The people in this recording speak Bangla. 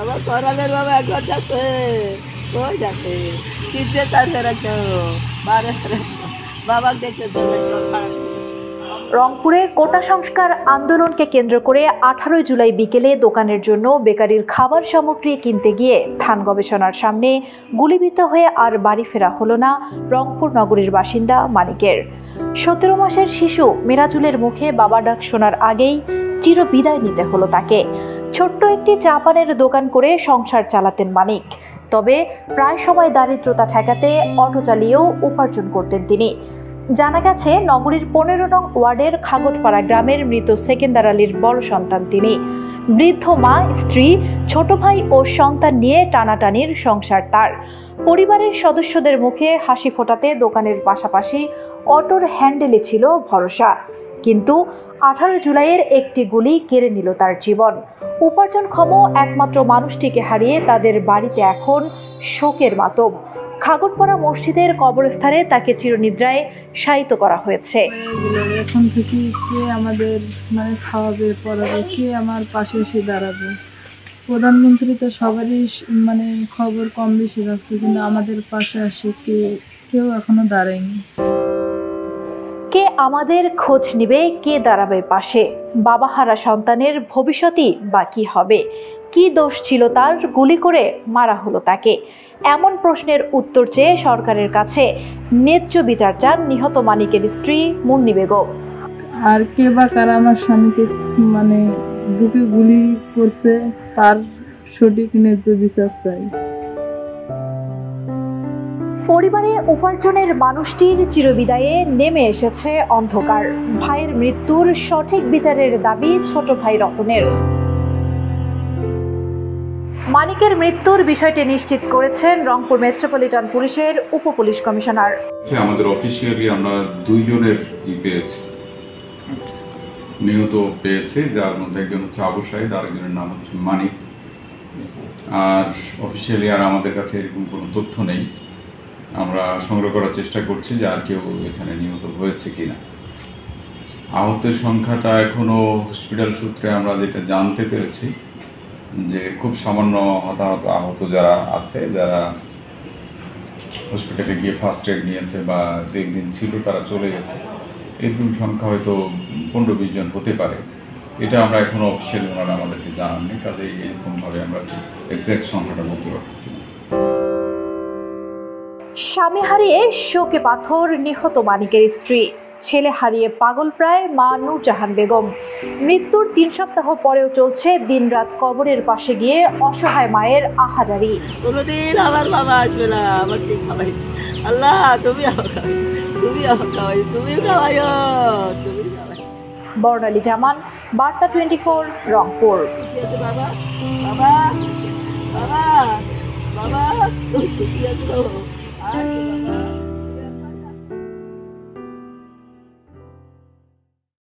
আমার করালের বাবা এখন যাচ্ছে, কই যাচ্ছে, কিনতে তার ফেরাচ্ছ বারে বাবা দেখতে যাবে। রংপুরে কোটা সংস্কার আন্দোলনকে কেন্দ্র করে 18 জুলাই বিকেলে দোকানের জন্য বেকারির খাবার সামগ্রী কিনতে গিয়ে ধান গবেষণার সামনে গুলিবিদ্ধ হয়ে আর বাড়ি ফেরা হলো না রংপুর নগরীর বাসিন্দা মানিকের। 17 মাসের শিশু মেরাজুলের মুখে বাবা ডাক শোনার আগেই চির বিদায় নিতে হলো তাকে। ছোট্ট একটি চা পানের দোকান করে সংসার চালাতেন মানিক, তবে প্রায় সময় দারিদ্রতা ঠেকাতে অটো চালিয়েও উপার্জন করতেন তিনি। জানা গেছে নগরীর 15 নং ওয়ার্ডের খাগটপাড়া গ্রামের মৃত সেকেন্দার আলীর বড় সন্তান তিনি। বৃদ্ধ মা, স্ত্রী, ছোট ভাই ও সন্তান নিয়ে টানাটানির সংসার তার। পরিবারের সদস্যদের মুখে হাসি ফোটাতে দোকানের পাশাপাশি অটোর হ্যান্ডেলে ছিল ভরসা, কিন্তু 18 জুলাইয়ের একটি গুলি কেড়ে নিল তার জীবন। উপার্জনক্ষম একমাত্র মানুষটিকে হারিয়ে তাদের বাড়িতে এখন শোকের মাতম। খাগটপাড়া মসজিদের কবরস্থানে তাকে চিরনিদ্রায় শায়িত করা হয়েছে। এখন থেকে কে আমাদের খাওয়াবে, পড়াবে, কে আমার পাশে এসে দাঁড়াবে? প্রধানমন্ত্রী তো সবারই খবর কম বেশি রাখছে, কিন্তু আমাদের পাশে আসে কেউ এখনো দাঁড়ায়নি। কে আমাদের খোঁজ নিবে, কে দাঁড়াবে পাশে? বাবাহারা সন্তানের ভবিষ্যৎই বা কি হবে? কি দোষ ছিল তার, গুলি করে মারা হলো তাকে? এমন প্রশ্নের উত্তর চেয়ে সরকারের কাছে ন্যায্য বিচার চান নিহত মানিকের স্ত্রী মুন্নি বেগম। আর কে বা কারা আমার স্বামীকে বুকে গুলি করছে, তার সঠিক ন্যায্য বিচার চাই। পরিবারে উপার্জনের মানুষটির চিরবিদায়ে নেমে এসেছে অন্ধকার। ভাইয়ের মৃত্যুর সঠিক বিচারের দাবি ছোট ভাই রতনের। মানিকের মৃত্যুর বিষয়টি নিশ্চিত করেছেন রংপুর মেট্রোপলিটন পুলিশের উপপুলিশ কমিশনার। আমাদের অফিসিয়ালি আমরা 2 জনের পেয়েছি, নিহত পেয়েছে, যার মধ্যে একজন হচ্ছে আবু সাইদ, আরেকজনের নাম হচ্ছে মানিক। আর অফিসিয়ালি আর আমাদের কাছে এরকম কোনো তথ্য নেই। আমরা সংগ্রহ করার চেষ্টা করছি যে আর কেউ এখানে নিহত হয়েছে কিনা। আহতের সংখ্যাটা এখনও হসপিটাল সূত্রে আমরা যেটা জানতে পেরেছি যে খুব সামান্য হতাহত আহত যারা আছে, যারা হসপিটালে গিয়ে ফার্স্ট এড নিয়েছে বা 2 দিন ছিল তারা চলে গেছে, এরকম সংখ্যা হয়তো 15-20 জন হতে পারে। এটা আমরা এখনও অফিসিয়ালি ওনারা আমাদেরকে জানাননি, কাজে এরকমভাবে আমরা ঠিক এক্স্যাক্ট সংখ্যাটা বলতে পারতেছি না। স্বামী হারিয়ে শোকে পাথর নিহত মানিকের স্ত্রী, ছেলে হারিয়ে পাগল প্রায় মা নূরজাহান বেগম। মৃত্যুর 3 সপ্তাহ পরেও চলছে দিনরাত কবরের পাশে গিয়ে অসহায় মায়ের আহাজারি। কোনোদিন আমার বাবা আসবে না, আমাকে খাওয়াই। আল্লাহ তুমি আমার খাওয়াই, তুমি আমার খাওয়াই, তুমি খাওয়াইও, তুমি খাওয়াই। বর্ণালী জামান, বার্তা 24, রংপুর। বাবা বাবা বাবা বাবা তুমি ঠিক আছো? আর বাবা